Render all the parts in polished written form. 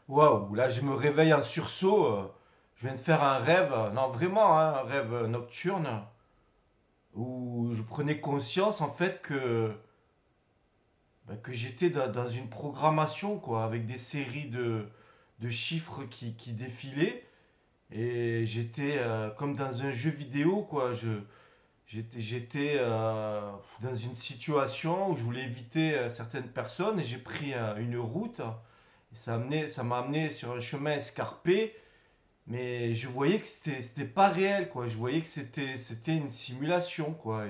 Waouh, là je me réveille en sursaut. Je viens de faire un rêve, non vraiment, hein, un rêve nocturne, où je prenais conscience en fait que j'étais dans une programmation, quoi, avec des séries de chiffres qui défilaient. Et j'étais comme dans un jeu vidéo, quoi. J'étais dans une situation où je voulais éviter certaines personnes et j'ai pris une route. Et ça m'a amené sur un chemin escarpé. Mais je voyais que c'était pas réel, quoi. Je voyais que c'était une simulation, quoi.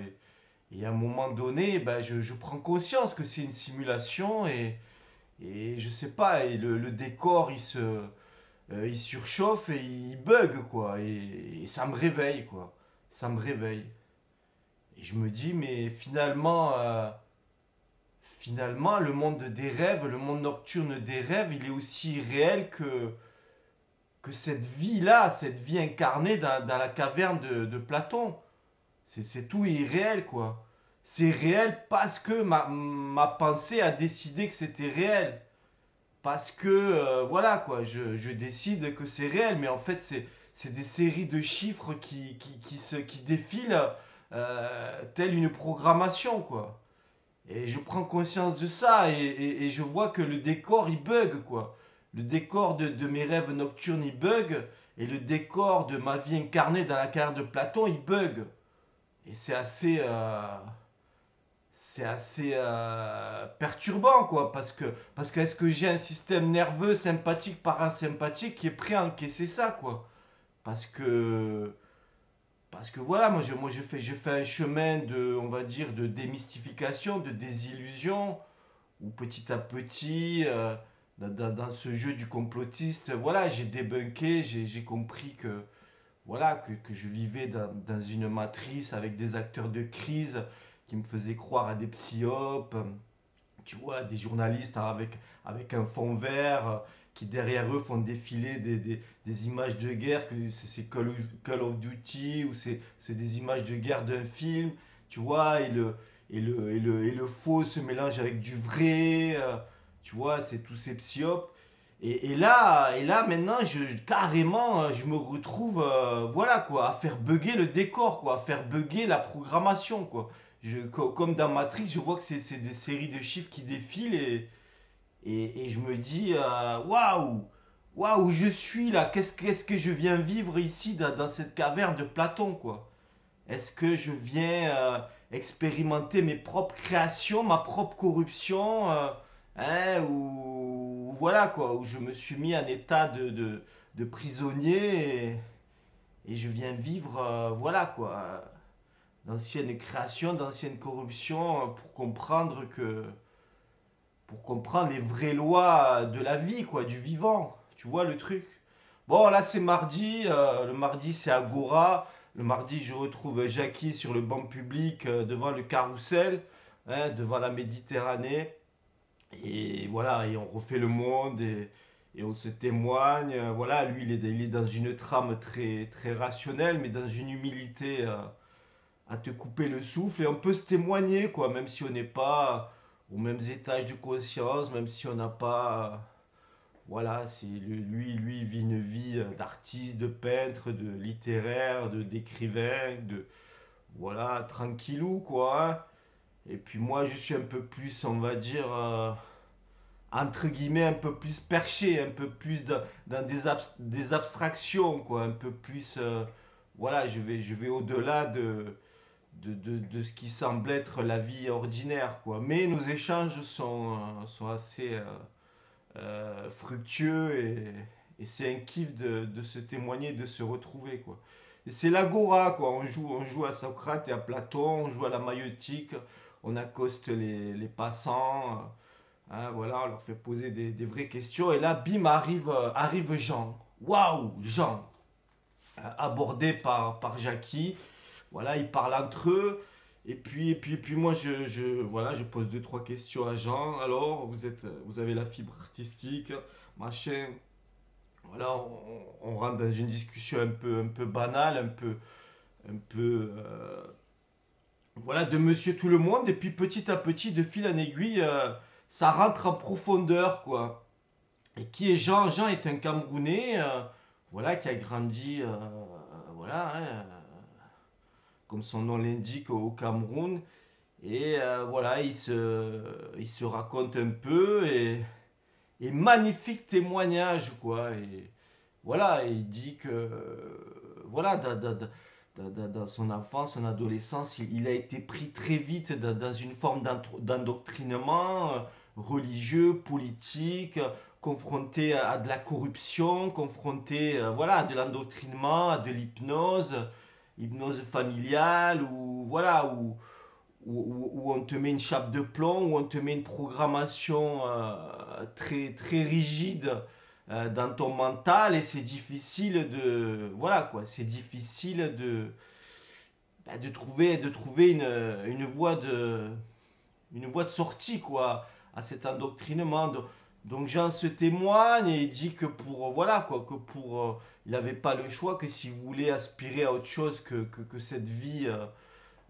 Et à un moment donné, ben, je prends conscience que c'est une simulation et je sais pas, et le décor il surchauffe et il bug, quoi. Et ça me réveille, quoi. Ça me réveille. Et je me dis, mais finalement, le monde des rêves, le monde nocturne des rêves, il est aussi réel que cette vie-là, cette vie incarnée dans la caverne de Platon. C'est tout irréel, quoi. C'est réel parce que ma pensée a décidé que c'était réel. Parce que, voilà, quoi, je décide que c'est réel, mais en fait, c'est des séries de chiffres qui défilent telle une programmation, quoi. Et je prends conscience de ça et je vois que le décor il bug, quoi. Le décor de mes rêves nocturnes il bug et le décor de ma vie incarnée dans la carrière de Platon il bug. Et c'est assez perturbant, quoi, parce que est-ce que j'ai un système nerveux sympathique parasympathique qui est prêt à encaisser ça, quoi. Parce que voilà, moi je fais un chemin de, on va dire, de démystification, de désillusion, où petit à petit, dans ce jeu du complotiste, voilà, j'ai débunké, j'ai compris que je vivais dans une matrice avec des acteurs de crise qui me faisaient croire à des psyopes, tu vois, des journalistes avec un fond vert qui derrière eux font défiler des images de guerre, que c'est Call of Duty ou c'est des images de guerre d'un film, tu vois, et le faux se mélange avec du vrai, tu vois, c'est tous ces psyopes. Et là, maintenant, carrément, je me retrouve, voilà quoi, à faire bugger le décor, quoi, à faire bugger la programmation, quoi. Comme dans Matrix, je vois que c'est des séries de chiffres qui défilent et je me dis, waouh, waouh, où je suis là, qu'est-ce que je viens vivre ici dans cette caverne de Platon, quoi. Est-ce que je viens expérimenter mes propres créations, ma propre corruption, ou voilà quoi, où je me suis mis en état de prisonnier et je viens vivre, voilà quoi, d'anciennes créations, d'anciennes corruptions pour comprendre les vraies lois de la vie, quoi, du vivant. Tu vois le truc? Bon, là c'est mardi. Le mardi c'est Agora. Le mardi, je retrouve Jackie sur le banc public devant le carrousel, hein, devant la Méditerranée. Et voilà, et on refait le monde et on se témoigne. Voilà, lui, il est dans une trame très, très rationnelle, mais dans une humilité à te couper le souffle. Et on peut se témoigner, quoi, même si on n'est pas aux mêmes étages de conscience, même si on n'a pas. Voilà, lui, il vit une vie d'artiste, de peintre, de littéraire, d'écrivain, voilà, tranquillou, quoi, hein. Et puis moi, je suis un peu plus, on va dire, entre guillemets, un peu plus perché, un peu plus dans des abstractions, quoi, un peu plus, voilà, je vais au-delà de ce qui semble être la vie ordinaire, quoi. Mais nos échanges sont assez fructueux et c'est un kiff de se témoigner, de se retrouver, quoi. Et c'est l'agora, quoi. On joue à Socrate et à Platon, on joue à la maïeutique, on accoste les passants, hein, voilà, on leur fait poser des vraies questions. Et là, bim, arrive Jean. Waouh, Jean, abordé par Jackie. Voilà, ils parlent entre eux. Et puis moi, voilà, je pose deux, trois questions à Jean. Alors, vous avez la fibre artistique, machin. Voilà, on rentre dans une discussion un peu banale, un peu, voilà, de monsieur tout le monde. Et puis petit à petit, de fil en aiguille, ça rentre en profondeur, quoi. Et qui est Jean? Jean est un Camerounais, voilà, qui a grandi, voilà, hein, comme son nom l'indique, au Cameroun. Et voilà, il se raconte un peu et magnifique témoignage, quoi. Et voilà, il dit que, voilà, dans son enfance, son adolescence, il a été pris très vite dans une forme d'endoctrinement religieux, politique, confronté à de la corruption, confronté, voilà, à de l'endoctrinement, à de l'hypnose, hypnose familiale, ou voilà, où on te met une chape de plomb, où on te met une programmation très, très rigide dans ton mental, et c'est difficile de, voilà quoi, c'est difficile de trouver une voie de sortie quoi à cet endoctrinement. Donc Jean se témoigne et il dit que pour, voilà quoi, que pour, il n'avait pas le choix, que s'il voulait aspirer à autre chose que cette vie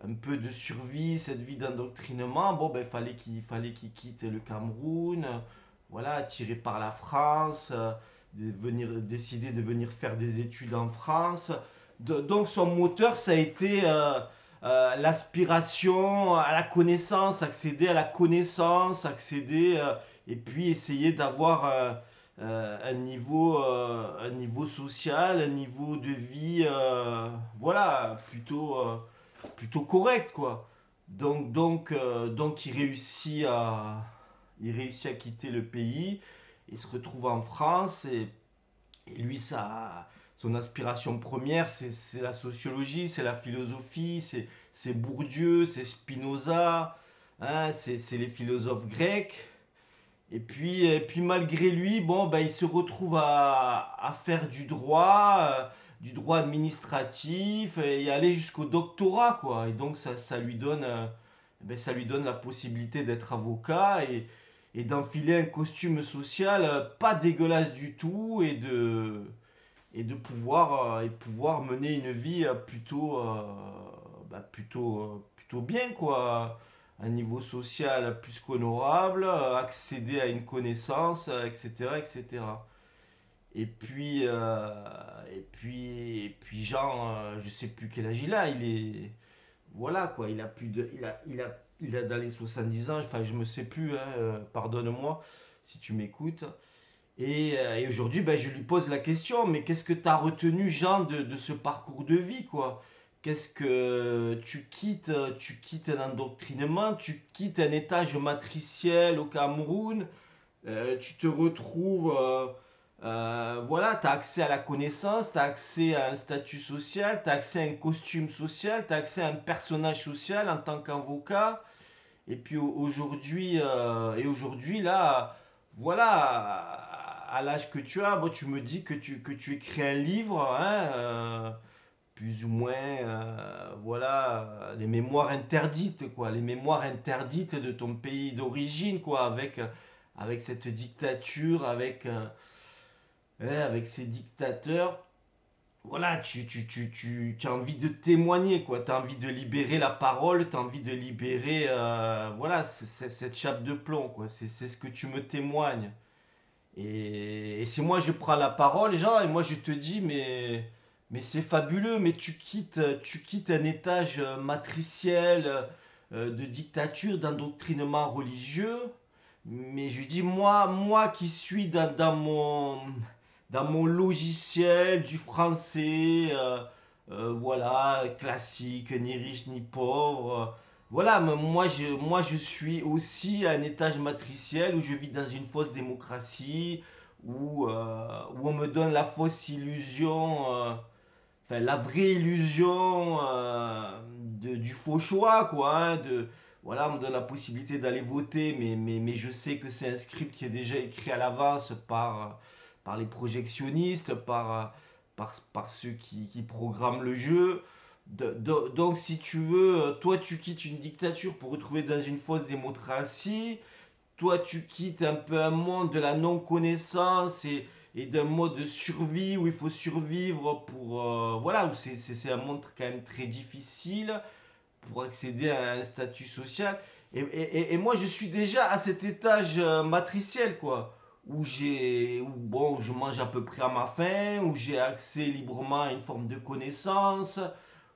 un peu de survie, cette vie d'endoctrinement, bon, ben, fallait qu'il quitte le Cameroun, voilà, attiré par la France, décider de venir faire des études en France. Donc son moteur, ça a été l'aspiration à la connaissance, accéder à la connaissance, accéder, et puis essayer d'avoir un niveau social, un niveau de vie, voilà, plutôt correct, quoi. Donc il réussit à quitter le pays, il se retrouve en France, et lui, son aspiration première, c'est la sociologie, c'est la philosophie, c'est Bourdieu, c'est Spinoza, hein, c'est les philosophes grecs. Et puis malgré lui, bon, ben, il se retrouve à faire du droit administratif, et aller jusqu'au doctorat, quoi. Et donc ça lui donne la possibilité d'être avocat et d'enfiler un costume social pas dégueulasse du tout, et pouvoir mener une vie plutôt bien, quoi. Un niveau social plus qu'honorable, accéder à une connaissance, etc., etc. Et puis, Jean, je sais plus quel âge il a, voilà quoi, il a plus de, il a dans les 70 ans, enfin je me sais plus, hein, pardonne-moi si tu m'écoutes. Et aujourd'hui, ben, je lui pose la question, mais qu'est-ce que tu as retenu, Jean, de ce parcours de vie, quoi? Qu'est-ce que tu quittes un endoctrinement, tu quittes un étage matriciel au Cameroun, tu te retrouves, voilà, tu as accès à la connaissance, tu as accès à un statut social, tu as accès à un costume social, tu as accès à un personnage social en tant qu'avocat. Et puis aujourd'hui, là, voilà, à l'âge que tu as, bon, tu me dis que tu écris un livre, hein, plus ou moins, voilà, les mémoires interdites, quoi, les mémoires interdites de ton pays d'origine, quoi, avec cette dictature, avec ces dictateurs. Voilà, tu as envie de témoigner, quoi. Tu as envie de libérer la parole, tu as envie de libérer, voilà, cette chape de plomb, quoi. C'est ce que tu me témoignes. Et si moi je prends la parole, genre, et moi je te dis, mais c'est fabuleux, mais tu quittes un étage matriciel de dictature, d'endoctrinement religieux. Mais je dis, moi qui suis dans mon logiciel du français, voilà, classique, ni riche ni pauvre. Voilà, mais moi je suis aussi à un étage matriciel où je vis dans une fausse démocratie, où on me donne la fausse illusion, enfin la vraie illusion du faux choix, quoi. Voilà, on me donne la possibilité d'aller voter, mais je sais que c'est un script qui est déjà écrit à l'avance par les projectionnistes, par ceux qui programment le jeu. Donc, si tu veux, toi, tu quittes une dictature pour retrouver dans une fausse démocratie. Toi, tu quittes un peu un monde de la non-connaissance et d'un mode de survie où il faut survivre pour. Voilà, où c'est un monde quand même très difficile pour accéder à un statut social. Et moi, je suis déjà à cet étage matriciel, quoi. bon, je mange à peu près à ma faim, où j'ai accès librement à une forme de connaissance,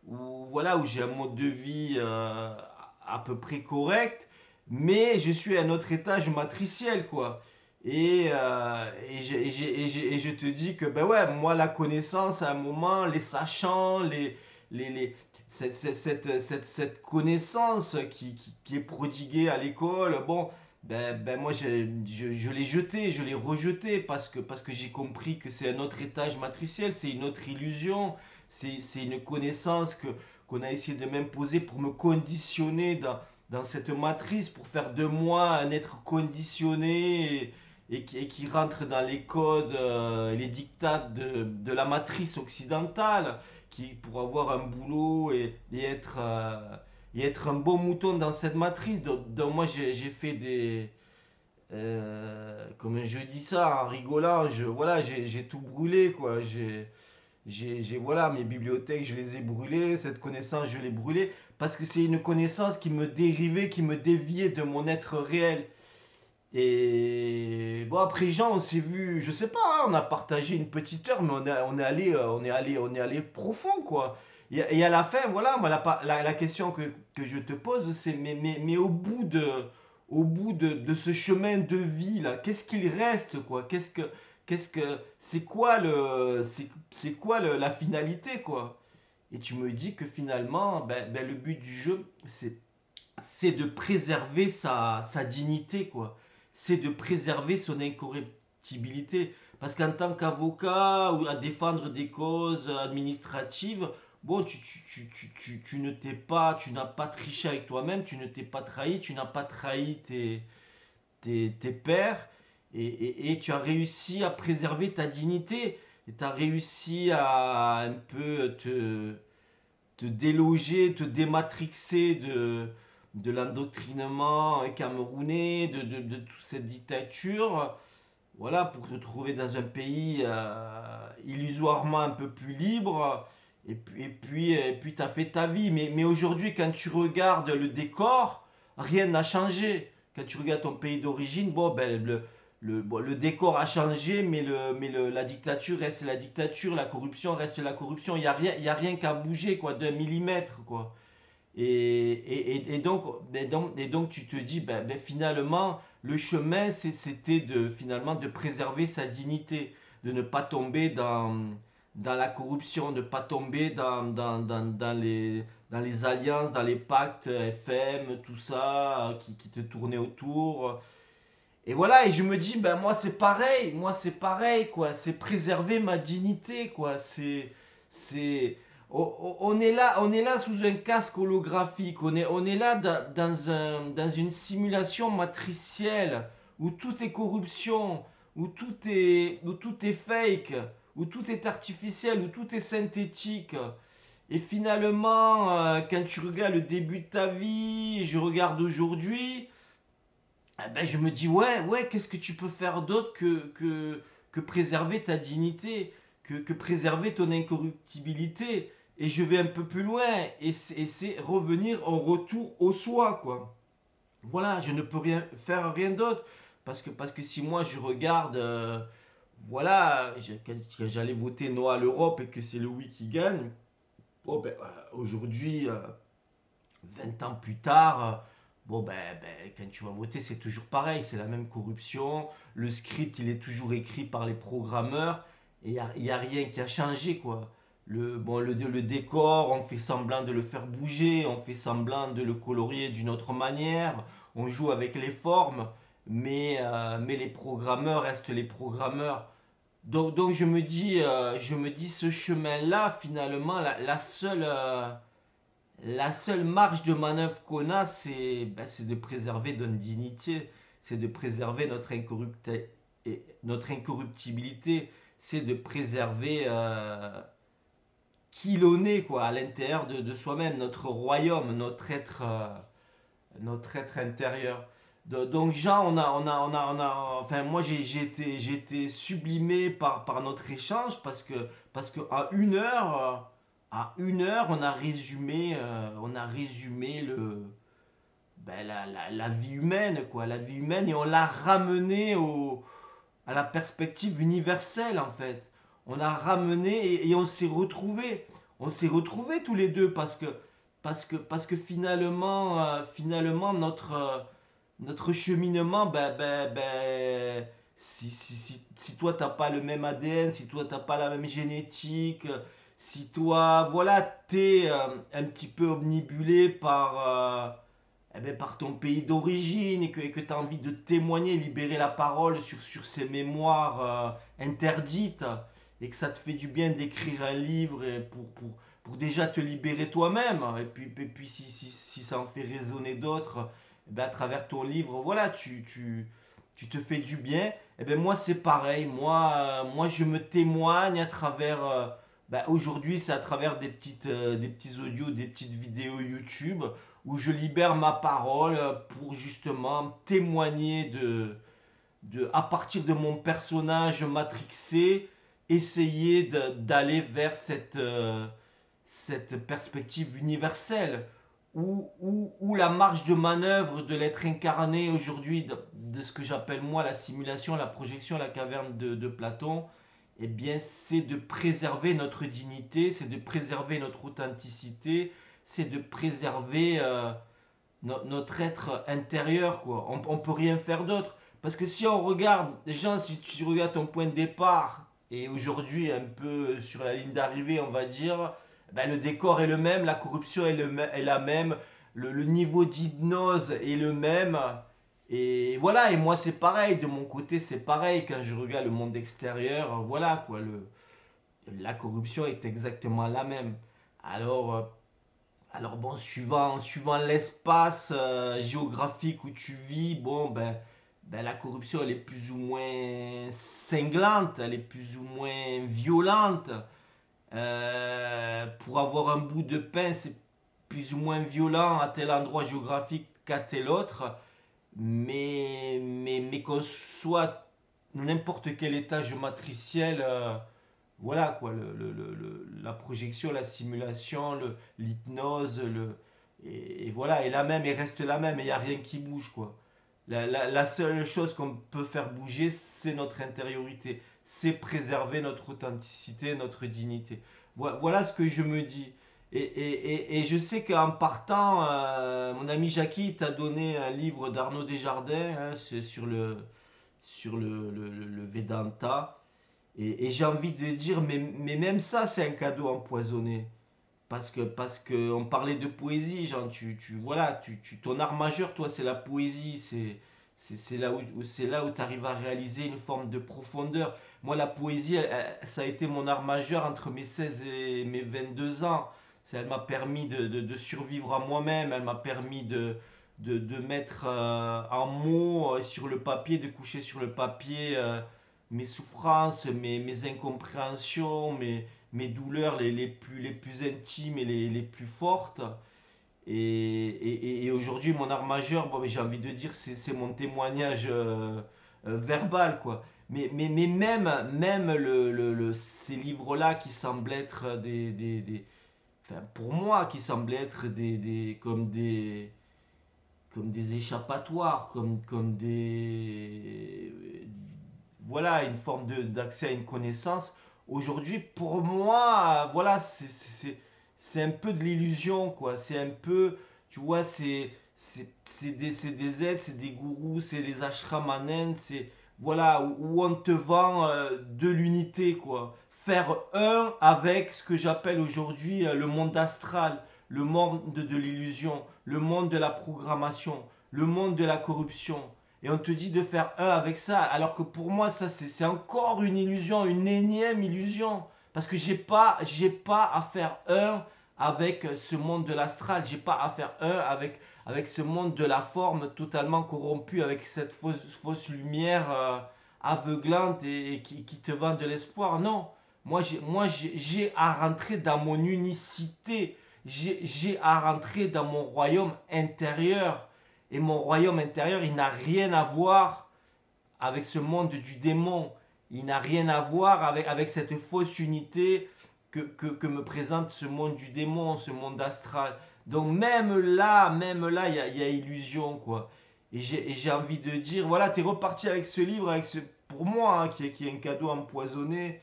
où, voilà, où j'ai un mode de vie à peu près correct, mais je suis à un autre étage matriciel, quoi. Et je te dis que, ben ouais, moi, la connaissance, à un moment, les sachants, les, cette connaissance qui est prodiguée à l'école, bon, ben moi, je l'ai jeté, je l'ai rejeté parce que j'ai compris que c'est un autre étage matriciel, c'est une autre illusion, c'est une connaissance qu'on a essayé de m'imposer pour me conditionner dans cette matrice, pour faire de moi un être conditionné et qui rentre dans les codes, les dictats de la matrice occidentale, qui pour avoir un boulot et être un bon mouton dans cette matrice. Donc moi j'ai fait des... comme je dis ça en rigolant, voilà, j'ai tout brûlé, quoi. Voilà, mes bibliothèques, je les ai brûlées, cette connaissance, je l'ai brûlée, parce que c'est une connaissance qui me dérivait, qui me déviait de mon être réel. Et bon, après, Jean, on s'est vu, je sais pas, hein, on a partagé une petite heure, mais on est allé profond, quoi. Et à la fin, voilà, moi, la question que je te pose, c'est, mais au bout de ce chemin de vie, là, qu'est-ce qu'il reste, quoi? C'est quoi c'est quoi la finalité, quoi? Et tu me dis que finalement, le but du jeu, c'est de préserver sa dignité, quoi. C'est de préserver son incorruptibilité. Parce qu'en tant qu'avocat ou à défendre des causes administratives, bon, tu ne t'es pas, tu n'as pas triché avec toi-même, tu ne t'es pas trahi, tu n'as pas trahi tes pairs, et tu as réussi à préserver ta dignité, et tu as réussi à un peu te déloger, te dématrixer de l'endoctrinement camerounais, de toute cette dictature, voilà, pour te trouver dans un pays illusoirement un peu plus libre, et puis tu as fait ta vie. Mais aujourd'hui, quand tu regardes le décor, rien n'a changé. Quand tu regardes ton pays d'origine, bon, bon, le décor a changé, la dictature reste la dictature, la corruption reste la corruption. Il y a rien qu'à bouger, quoi, d'un millimètre, quoi. Et donc tu te dis, finalement, le chemin, c'était finalement de préserver sa dignité, de ne pas tomber dans la corruption, de ne pas tomber dans les alliances, dans les pactes FM, tout ça, qui te tournaient autour. Et voilà, et je me dis, moi c'est pareil, quoi, c'est préserver ma dignité, quoi, c'est, on est là sous un casque holographique, on est là dans une simulation matricielle, où tout est corruption, où tout est fake, où tout est artificiel, où tout est synthétique. Et finalement, quand tu regardes le début de ta vie, je regarde aujourd'hui, je me dis, ouais, qu'est-ce que tu peux faire d'autre que préserver ta dignité, que préserver ton incorruptibilité. Et je vais un peu plus loin, et c'est revenir en retour au soi, quoi. Voilà, je ne peux faire rien d'autre. Parce que si moi je regarde, voilà, quand j'allais voter non à l'Europe et que c'est le oui qui gagne, bon, aujourd'hui, 20 ans plus tard, bon quand tu vas voter, c'est toujours pareil, c'est la même corruption. Le script, il est toujours écrit par les programmeurs et il y a rien qui a changé, quoi. Le décor, on fait semblant de le faire bouger, on fait semblant de le colorier d'une autre manière, on joue avec les formes, mais les programmeurs restent les programmeurs. Donc je me dis ce chemin-là, finalement, la seule marge de manœuvre qu'on a, c'est de préserver notre dignité, c'est de préserver notre incorruptibilité, c'est de préserver qui l'on est, quoi, à l'intérieur de soi-même, notre royaume, notre être intérieur. Donc Jean, enfin moi j'ai été sublimé par notre échange parce que à une heure on a résumé la vie humaine, quoi, la vie humaine, et on l'a ramené à la perspective universelle en fait. On a ramené et on s'est retrouvés. On s'est retrouvés tous les deux parce que finalement, finalement notre cheminement, si toi t'as pas le même ADN, si toi t'as pas la même génétique, si toi, voilà, t'es un petit peu omnibulé par ton pays d'origine et que tu as envie de témoigner, libérer la parole sur ces mémoires interdites et que ça te fait du bien d'écrire un livre pour déjà te libérer toi-même et puis si ça en fait résonner d'autres, à travers ton livre, voilà, tu te fais du bien. Et ben moi c'est pareil, moi je me témoigne à travers... aujourd'hui c'est à travers des petits audios, des petites vidéos YouTube où je libère ma parole pour justement témoigner à partir de mon personnage matrixé, essayer d'aller vers cette perspective universelle où la marge de manœuvre de l'être incarné aujourd'hui de ce que j'appelle moi la simulation, la projection, la caverne de Platon, eh bien c'est de préserver notre dignité, c'est de préserver notre authenticité, c'est de préserver notre être intérieur, quoi. On peut rien faire d'autre. Parce que si on regarde, déjà, si tu regardes ton point de départ, et aujourd'hui, un peu sur la ligne d'arrivée, on va dire, le décor est le même, la corruption est la même, le niveau d'hypnose est le même. Et voilà, et moi c'est pareil, de mon côté c'est pareil, quand je regarde le monde extérieur, voilà quoi, la corruption est exactement la même. Alors, alors bon, suivant l'espace géographique où tu vis, bon, la corruption, elle est plus ou moins cinglante, elle est plus ou moins violente. Pour avoir un bout de pain, c'est plus ou moins violent à tel endroit géographique qu'à tel autre. Mais qu'on soit n'importe quel étage matriciel, voilà quoi, la projection, la simulation, l'hypnose, et voilà, et la même, et reste la même, et il n'y a rien qui bouge quoi. La seule chose qu'on peut faire bouger, c'est notre intériorité, c'est préserver notre authenticité, notre dignité. Voilà ce que je me dis. Et je sais qu'en partant, mon ami Jackie t'a donné un livre d'Arnaud Desjardins hein, sur le Vedanta. Et j'ai envie de dire, mais même ça, c'est un cadeau empoisonné. Parce que on parlait de poésie, genre, voilà, ton art majeur, toi, c'est la poésie. C'est là où tu arrives à réaliser une forme de profondeur. Moi, la poésie, ça a été mon art majeur entre mes 16 et mes 22 ans. Elle m'a permis de survivre à moi-même. Elle m'a permis de mettre en mots sur le papier, de coucher sur le papier mes souffrances, mes incompréhensions, mes douleurs les plus intimes et les plus fortes. Et aujourd'hui, mon art majeur, bon, j'ai envie de dire, c'est mon témoignage verbal, quoi. Mais même ces livres-là qui semblent être enfin, pour moi, qui semblent être comme des échappatoires, comme voilà, une forme d'accès à une connaissance. Aujourd'hui, pour moi, voilà, c'est un peu de l'illusion, quoi. C'est un peu, tu vois, c'est des aides, c'est des gourous, c'est les ashrams en Inde, c'est, voilà, où on te vend de l'unité, quoi. Faire un avec ce que j'appelle aujourd'hui le monde astral, le monde de l'illusion, le monde de la programmation, le monde de la corruption. Et on te dit de faire un avec ça, alors que pour moi, ça, c'est encore une illusion, une énième illusion. Parce que j'ai pas à faire un avec ce monde de l'astral, j'ai pas à faire un avec ce monde de la forme totalement corrompu, avec cette fausse lumière aveuglante et qui te vend de l'espoir. Non, j'ai à rentrer dans mon unicité, j'ai à rentrer dans mon royaume intérieur. Et mon royaume intérieur, il n'a rien à voir avec ce monde du démon. Il n'a rien à voir avec cette fausse unité que me présente ce monde du démon, ce monde astral. Donc même là, il y a illusion, quoi. Et j'ai envie de dire, voilà, tu es reparti avec ce livre, pour moi, hein, qui est un cadeau empoisonné.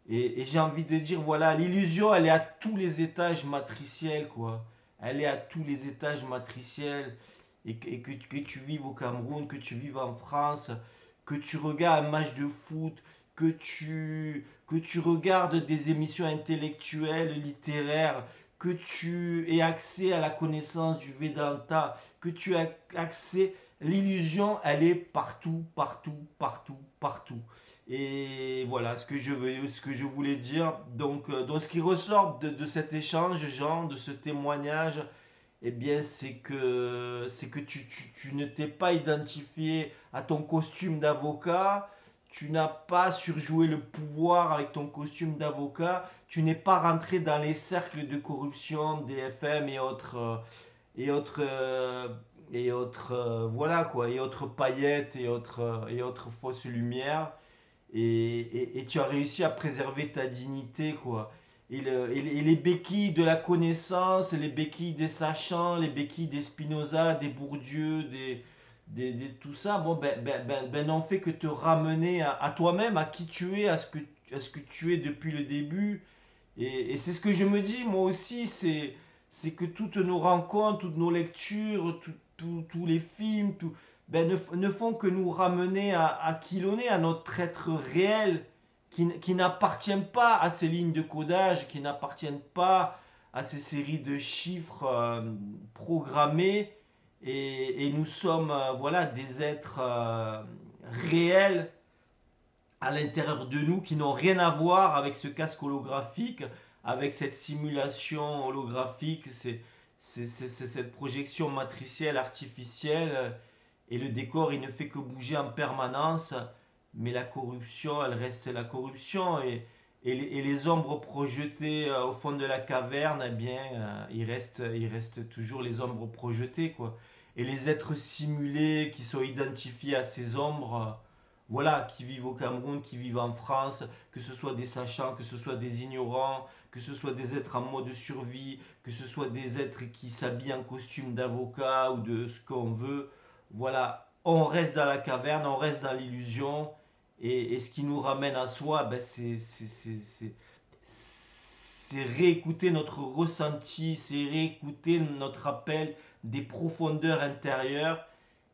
Et j'ai envie de dire, voilà, l'illusion, elle est à tous les étages matriciels, quoi. Elle est à tous les étages matriciels. Que tu vives au Cameroun, que tu vives en France, que tu regardes un match de foot, que tu regardes des émissions intellectuelles, littéraires, que tu aies accès à la connaissance du Vedanta, que tu aies accès. L'illusion, elle est partout, partout, partout, partout. Et voilà ce que je voulais dire. Donc ce qui ressort de cet échange, Jean, de ce témoignage, eh bien, c'est que tu ne t'es pas identifié à ton costume d'avocat, tu n'as pas surjoué le pouvoir avec ton costume d'avocat, tu n'es pas rentré dans les cercles de corruption des FM et autres voilà quoi, et autres paillettes et autres fausses lumières. Et tu as réussi à préserver ta dignité, quoi. Et les béquilles de la connaissance, les béquilles des sachants, les béquilles des Spinoza, des Bourdieu, tout ça, bon, n'en fait que te ramener à toi-même, à qui tu es, à ce que tu es depuis le début. Et c'est ce que je me dis, moi aussi, c'est que toutes nos rencontres, toutes nos lectures, tous les films, ne font que nous ramener à qui l'on est, à notre être réel, qui n'appartient pas à ces lignes de codage, qui n'appartiennent pas à ces séries de chiffres programmés. Et nous sommes voilà, des êtres réels à l'intérieur de nous qui n'ont rien à voir avec ce casque holographique, avec cette simulation holographique, c'est cette projection matricielle artificielle. Et le décor, il ne fait que bouger en permanence, mais la corruption, elle reste la corruption. Et les ombres projetées au fond de la caverne, eh bien, il reste toujours les ombres projetées, quoi. Et les êtres simulés qui sont identifiés à ces ombres, voilà, qui vivent au Cameroun, qui vivent en France, que ce soit des sachants, que ce soit des ignorants, que ce soit des êtres en mode survie, que ce soit des êtres qui s'habillent en costume d'avocat ou de ce qu'on veut. Voilà, on reste dans la caverne, on reste dans l'illusion. Et ce qui nous ramène à soi, ben c'est réécouter notre ressenti, c'est réécouter notre appel des profondeurs intérieures.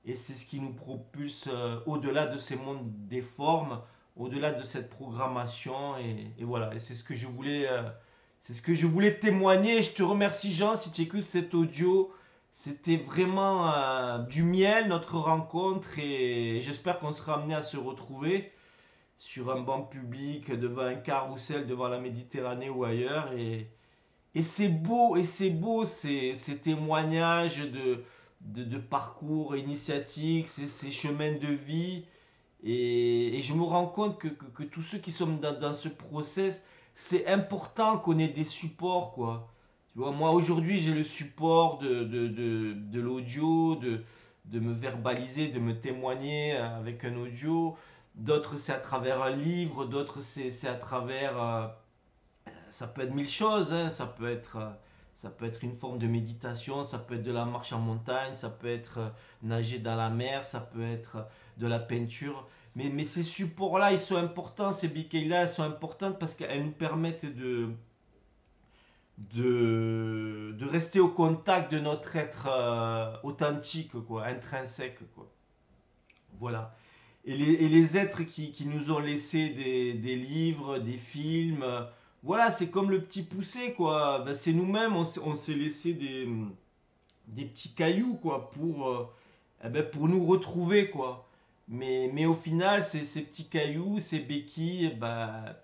Et c'est ce qui nous propulse au-delà de ces mondes des formes, au-delà de cette programmation. Et voilà, et c'est ce que je voulais témoigner. Je te remercie Jean si tu écoutes cet audio. C'était vraiment du miel notre rencontre et j'espère qu'on sera amené à se retrouver sur un banc public, devant un carrousel, devant la Méditerranée ou ailleurs. Et c'est beau ces témoignages de parcours initiatiques, ces chemins de vie. Et je me rends compte que tous ceux qui sont dans ce process, c'est important qu'on ait des supports, quoi. Tu vois, moi aujourd'hui j'ai le support de l'audio, de me verbaliser, de me témoigner avec un audio. D'autres c'est à travers un livre, d'autres c'est à travers ça peut être mille choses, hein. Ça peut être une forme de méditation, ça peut être de la marche en montagne, ça peut être nager dans la mer, ça peut être de la peinture. Mais ces supports-là, ils sont importants, ces béquilles-là, elles sont importantes parce qu'elles nous permettent de rester au contact de notre être authentique, quoi, intrinsèque, quoi. Voilà. Et les êtres qui nous ont laissé des livres, des films, voilà, c'est comme le petit poussé, quoi. Ben, c'est nous-mêmes, on s'est laissé des petits cailloux, quoi, eh ben, pour nous retrouver, quoi. Mais au final, ces petits cailloux, ces béquilles, eh ben,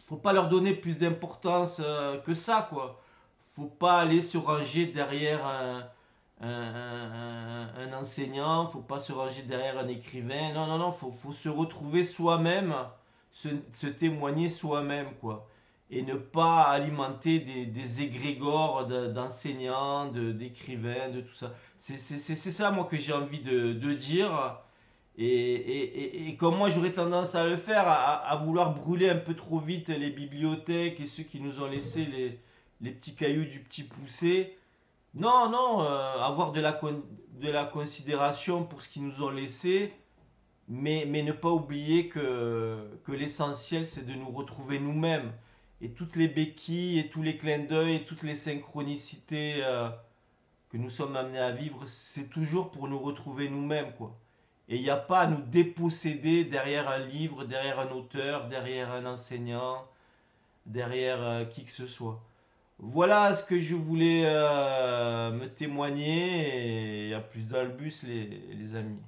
faut pas leur donner plus d'importance que ça, quoi. Faut pas aller se ranger derrière un enseignant, faut pas se ranger derrière un écrivain. Non, non, non, faut se retrouver soi-même, se témoigner soi-même, quoi. Et ne pas alimenter des égrégores d'enseignants, d'écrivains, de tout ça. C'est ça, moi, que j'ai envie de dire. Et comme moi j'aurais tendance à le faire, à vouloir brûler un peu trop vite les bibliothèques et ceux qui nous ont laissé les petits cailloux du petit poussé. Non, avoir de la considération pour ce qu'ils nous ont laissé. mais ne pas oublier que l'essentiel, c'est de nous retrouver nous-mêmes. Et toutes les béquilles, et tous les clins d'œil, et toutes les synchronicités que nous sommes amenés à vivre, c'est toujours pour nous retrouver nous-mêmes, quoi. Et il n'y a pas à nous déposséder derrière un livre, derrière un auteur, derrière un enseignant, derrière qui que ce soit. Voilà ce que je voulais me témoigner et à plus dans le bus les amis.